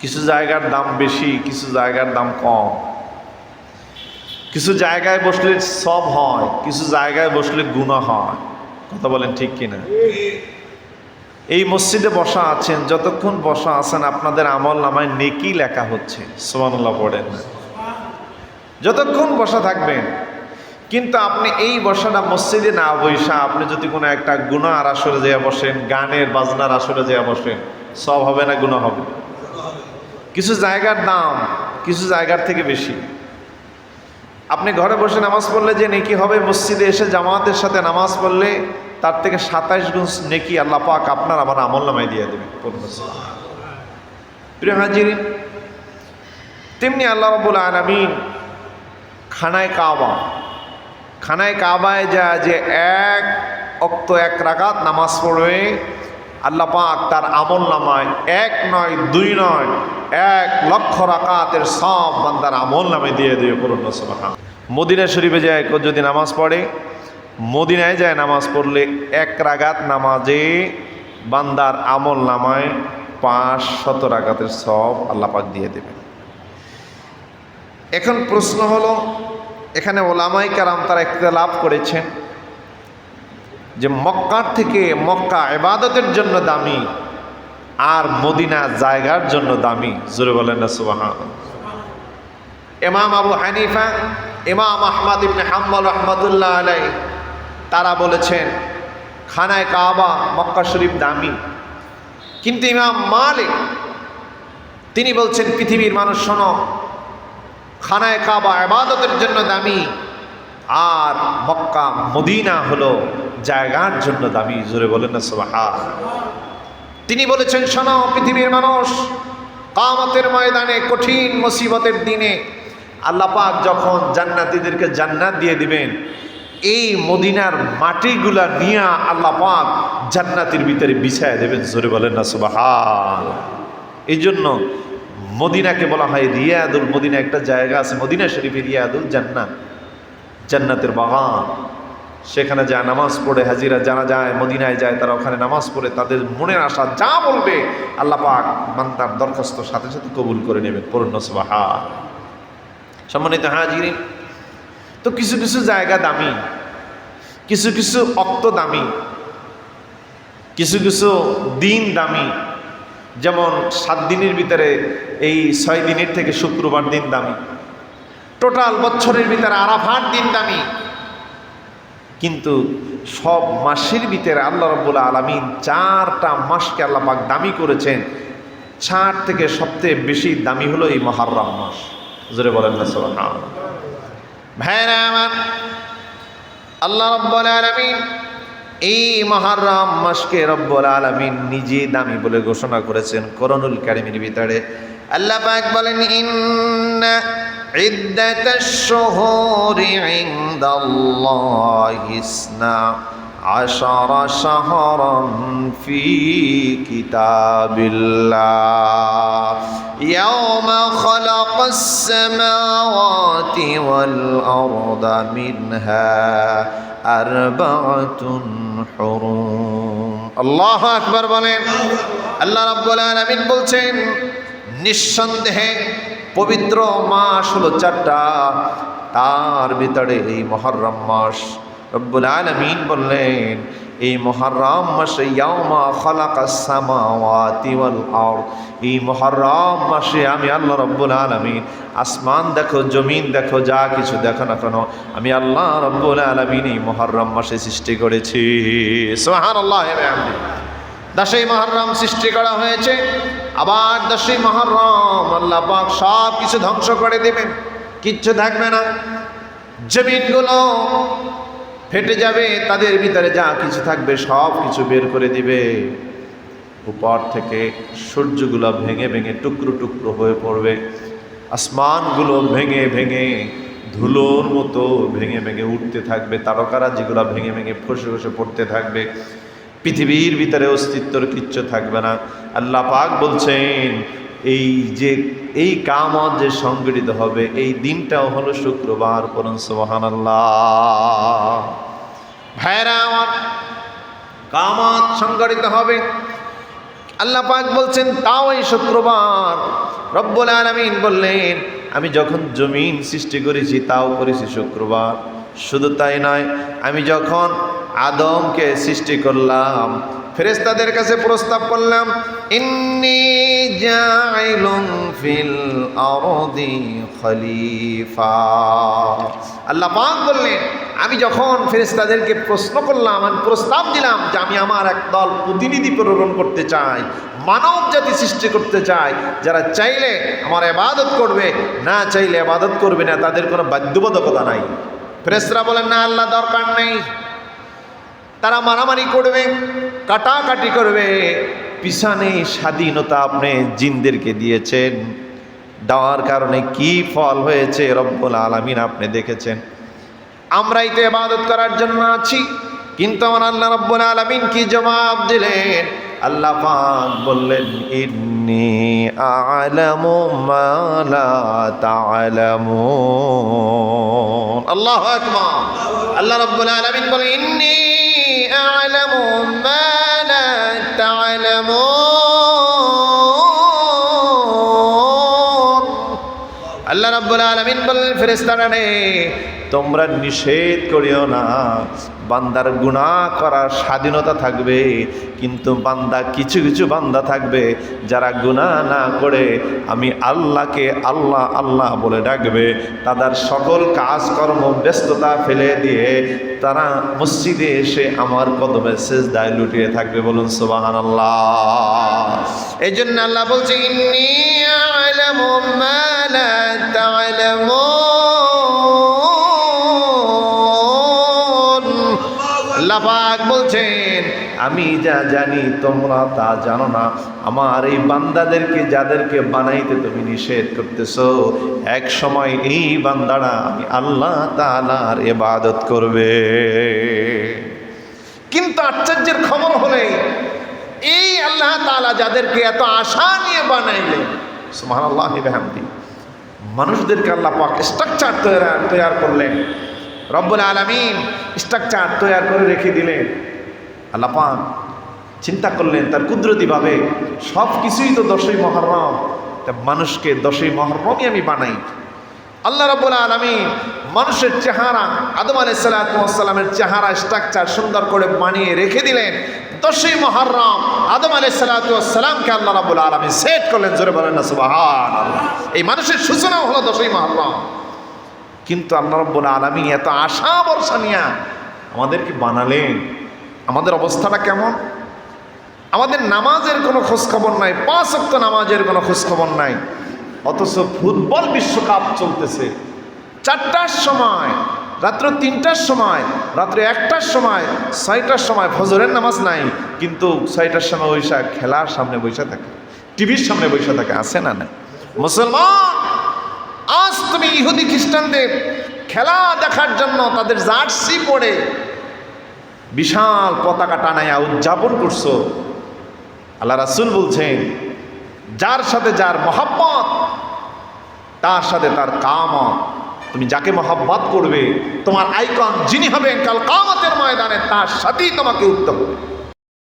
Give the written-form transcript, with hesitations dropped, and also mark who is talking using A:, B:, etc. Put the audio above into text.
A: কিছু জায়গার দাম বেশি, কিছু জায়গার দাম কম। কিছু জায়গায় বসলে সব হয়, কিছু জায়গায় বসলে গুনাহ হয়। কথা বলেন ঠিক কিনা? এই মসজিদে বসা আছেন, যতক্ষণ বসা আছেন আপনাদের আমল নামায় নেকি লেখা হচ্ছে। সুবহানাল্লাহ পড়েন। যতক্ষণ বসা থাকবেন, কিন্তু আপনি এই বসাটা মসজিদে না বসা আপনি যদি কোনো একটা গুনার আসরে যেয়ে বসেন, গানের বাজনার আসরে যেয়ে বসেন, সব হবে না গুনাহ হবে? কিছু জায়গার দাম কিছু জায়গার থেকে বেশি। আপনি ঘরে বসে নামাজ পড়লে যে নেকি হবে, মসজিদে এসে জামাতের সাথে নামাজ পড়লে তার থেকে 27 গুণ নেকি আল্লাহ পাক আপনার আমার আমল নামায় দিয়ে দেবে। প্রিয় হাজিরিন, তেমনি আল্লাহ রাব্বুল আলামিন খানায় কাবায় যা যে এক ওয়াক্ত এক রাকাত নামাজ পড়বে, আল্লাহ পাক তার আমল নামায় 1 নয় 2 নয় 1 লক্ষ রাকাতের সব বান্দার আমল নামে দিয়ে দিয়ে পড়ুন সুবহানাল্লাহ। মদিনা শরীফে যায় যদি নামাজ পড়ে, মদিনায় যায় নামাজ পড়লে 1 রাকাত নামাজে বান্দার আমল নামায় 500 রাকাতের সব আল্লাহ পাক দিয়ে দেবেন। এখন প্রশ্ন হলো, এখানে ওলামায়ে কেরাম তারা ইখতিলাফ করেছেন যে মক্কার থেকে মক্কা ইবাদতের জন্য দামি আর মদিনা জায়গার জন্য দামি। জোরে বলেন না সুবহানাল্লাহ। ইমাম আবু হানিফা, ইমাম আহমদ ইবনে হাম্বল রাহমাতুল্লাহ আলাইহি তারা বলেছেন খানায় কাবা মক্কা শরীফ দামি, কিন্তু ইমাম মালিক তিনি বলছেন পৃথিবীর মানুষ শোনো, খানায় কাবা ইবাদতের জন্য দামি আর মক্কা মদিনা হলো জায়গার জন্য দামি। জোরে বলেন না সুবহানাল্লাহ। তিনি বলেছেন শোনো পৃথিবীর মানুষ, কিয়ামতের ময়দানে কঠিন মুসিবতের দিনে আল্লাহ পাক যখন জান্নাতীদেরকে জান্নাত দিয়ে দিবেন, এই মদিনার মাটিগুলা নিয়ে আল্লাহ পাক জান্নাতের ভিতরে বিছায়া দেবেন। জোরে বলেন না সুবহানাল্লাহ। এই জন্য মদিনাকে বলা হয় রিয়াদুল মদিনা। একটা জায়গা আছে মদিনা শরীফে রিয়াদুল জান্নাত, জান্নাতের বাগান। সেখানে যায় নামাজ পড়ে হাজিরা যারা যায় মদিনায় যায়, তারা ওখানে নামাজ পড়ে তাদের মনের আশা যা বলবে আল্লাহ পাক বান্দার দরখাস্ত সাথে সাথে কবুল করে নেবেন। পড়ুন সুবহানাল্লাহ। সম্মানিত হাজিরিন, তো কিছু কিছু জায়গা দামি, কিছু কিছু অক্ত দামি, কিছু কিছু দিন দামি। যেমন 7 দিনের ভিতরে এই 6 দিনের থেকে শুক্রবার দিন দামি, টোটাল বছরের ভিতরে আরাফার দিন দামি। কিন্তু সব মাসের ভিতরে আল্লাহ রাব্বুল আলামিন 4টা মাসকে আল্লাহ পাক দামি করেছেন। 4 থেকে সবচেয়ে বেশি দামি হলো এই মুহররম মাস। জোরে বলেন না সুবহানাল্লাহ। ভাইরা আমার, আল্লাহ রাব্বুল আলামিন এই মুহররম মাসকে রব্বুল আলামিন নিজে দামি বলে ঘোষণা করেছেন কোরআনুল কারীমের ভিতরে। আল্লাহ পাক বলেন ইন্না ইদ্দাতাশ শুহুরি ইনদাল্লাহি 12 শাহরান ফি কিতাবিল্লাহ ইয়াওমা খালাকাস সামাওয়াতি ওয়াল আরদা মিনহা আরবাআতুন হুরুম। আল্লাহু আকবার বলেন। আল্লাহ রাব্বুল আলামিন বলছেন নিঃসন্দেহে পবিত্র মাস হলো 4টা, তার ভিতরে এই মুহররম মাস। রব্বুল আলামিন বললেন এই মুহররম মাসে ইয়াউমা খালাকাস সামাওয়াতি ওয়াল আরদ, এই মুহররম মাসে আমি আল্লাহ রব্বুল আলামিন আসমান দেখো জমিন দেখো যা কিছু দেখো না কেন আমি আল্লাহ রব্বুল আলামিন এই মুহররম মাসে সৃষ্টি করেছি। সুবহানাল্লাহ। 10ই মুহররম সৃষ্টি করা হয়েছে, আবার 10ই মুহররম আল্লাহ পাক সব কিছু ধ্বংস করে দেবেন, কিচ্ছু থাকবে না। জমিনগুলো ফেটে যাবে, তাদের ভিতরে যা কিছু থাকবে সব কিছু বের করে দিবে। উপর থেকে সূর্যগুলো ভেঙে ভেঙে টুকরো টুকরো হয়ে পড়বে, আসমানগুলো ভেঙে ভেঙে ধুলোর মতো ভেঙে ভেঙে উঠতে থাকবে, তারকারা যেগুলো ভেঙে ভেঙে খসে খসে পড়তে থাকবে। পৃথিবীর ভিতরে অস্তিত্বর কিচ্ছু থাকবে না। আল্লাহ পাক বলছেন এই যে এই কিয়ামত যে সংগঠিত হবে এই দিনটাও হলো শুক্রবার। পড়ুন সুবহানাল্লাহ। ভাইরা আমার, কিয়ামত সংগঠিত হবে আল্লাহ পাক বলছেন তাও এই শুক্রবার। রব্বুল আলামিন বললেন আমি যখন জমিন সৃষ্টি করেছি তাও করেছি শুক্রবার। শুধু তাই নয়, আমি যখন আদমকে সৃষ্টি করলাম, ফেরেশতাদের কাছে প্রস্তাব করলাম, ইন্নী জাইলুন ফিল আরদি খলিফা। আল্লাহ পাক বললেন আমি যখন ফেরেশতাদেরকে প্রশ্ন করলাম, আমি প্রস্তাব দিলাম যে আমি আমার একদল প্রতিনিধি প্রেরণ করতে চাই, মানব জাতি সৃষ্টি করতে চাই, যারা চাইলে আমার ইবাদত করবে, না চাইলে ইবাদত করবে না, তাদের কোনো বাধ্যবাধকতা নাই। ফেরেশতারা বলেন না আল্লাহ, দরকার নেই। তারা মারামারি করবে, কাটাকাটি করবে, পিছনে স্বাধীনতা আপনি জিনদেরকে দিয়েছেন, দেওয়ার কারণে কি ফল হয়েছে রব্বুল আলামিন আপনি দেখেছেন। আমরাই তো ইবাদত করার জন্য আছি, কিন্তু আমার আল্লাহ রব্বুল আলামিন কি জবাব দিলেন? আল্লাহ পাক বললেন ইন্নী আ'লামু মা লা তা'লামুন। আল্লাহু আকবার। আল্লাহ রব্বুল আলামিন বলেন ইন্নী আ'লামু মা লা তা'লামুন। আল্লাহ রাব্বুল আলামিন বললেন ফেরেশতারা রে, তোমরা নিষেধ করিও না, বান্দার গুনাহ করার স্বাধীনতা থাকবে, কিন্তু বান্দা কিছু কিছু বান্দা থাকবে যারা গুনাহ না করে আমি আল্লাহকে আল্লাহ আল্লাহ বলে ডাকবে, তাদের সকল কাজকর্ম ব্যস্ততা ফেলে দিয়ে তারা মসজিদে এসে আমার কদমে সিজদায় লুটিয়ে থাকবে। বলুন সুবহানাল্লাহ। এই জন্য আল্লাহ বলছে ইন্নী আ'লামু মা লা তা'লামুন। আল্লাহ পাক বলছেন আমি যা জানি তোমরা তা জানো না। আমার এই বান্দাদেরকে যাদেরকে বানাইতে তুমি নিষেধ করতেছো, এক সময় এই বান্দারা আমি আল্লাহ তাআলার ইবাদত করবে। কিন্তু আশ্চর্যের খবর হলে এই আল্লাহ তাআলা যাদেরকে এত আশা নিয়ে বানাইলেন, সুবহানাল্লাহি ওয়া বিহামদিহি, মানুষদেরকে আল্লাহ পাক স্ট্রাকচার তৈরি করলেন। রব্বুল আলামিন স্ট্রাকচার তৈরি করে রেখে দিলেন। আল্লাহ পাক চিন্তা করলেন তার কুদরতিভাবে সব কিছুই তো 10ই মুহররম, তা মানুষকে 10ই মুহররমই আমি বানাই। আল্লাহ রাব্বুল আলামিন মানুষের চেহারা, আদম আলাইহিস সালাতু ওয়াস সালামের চেহারা স্ট্রাকচার সুন্দর করে বানিয়ে রেখে দিলেন। 10ই মুহররম আদম আলাইহিস সালাতু ওয়াস সালামকে আল্লাহ রাব্বুল আলামিন সেট করলেন। জোরে বলেন না সুবহানাল্লাহ। এই মানুষের সূচনা হলো 10ই মুহররম। কিন্তু আল্লাহ রাব্বুল আলামিন এত আশা ভরসা নিয়ে আমাদেরকে বানালেন, আমাদের অবস্থাটা কেমন? আমাদের নামাজের কোনো খোঁজখবর নাই, 5 ওয়াক্ত নামাজের কোনো খোঁজখবর নাই, অথচ ফুটবল বিশ্বকাপ চলতেছে। 4টার সময়, রাত্র 3টার সময়, রাত্রে 1টার সময়, 6টার সময় ফজরের নামাজ নাই, কিন্তু 6টার সময় বৈশা খেলার সামনে বৈশা থাকে, টিভির সামনে বৈশা থাকে। আছে না না? মুসলমান, আজ তুমি ইহুদি খ্রিস্টানদের খেলা দেখার জন্য তাদের জার্সি পরে বিশাল পতাকা টানাইয়া উদযাপন করছো। আল্লাহ রাসূল বলছেন যার সাথে যার মহব্বত তার সাথে তার কামত। তুমি যাকে মহব্বত করবে, তোমার আইকন যিনি হবেন কাল কিয়ামতের ময়দানে, তার সাথেই তোমাকে উঠতে হবে।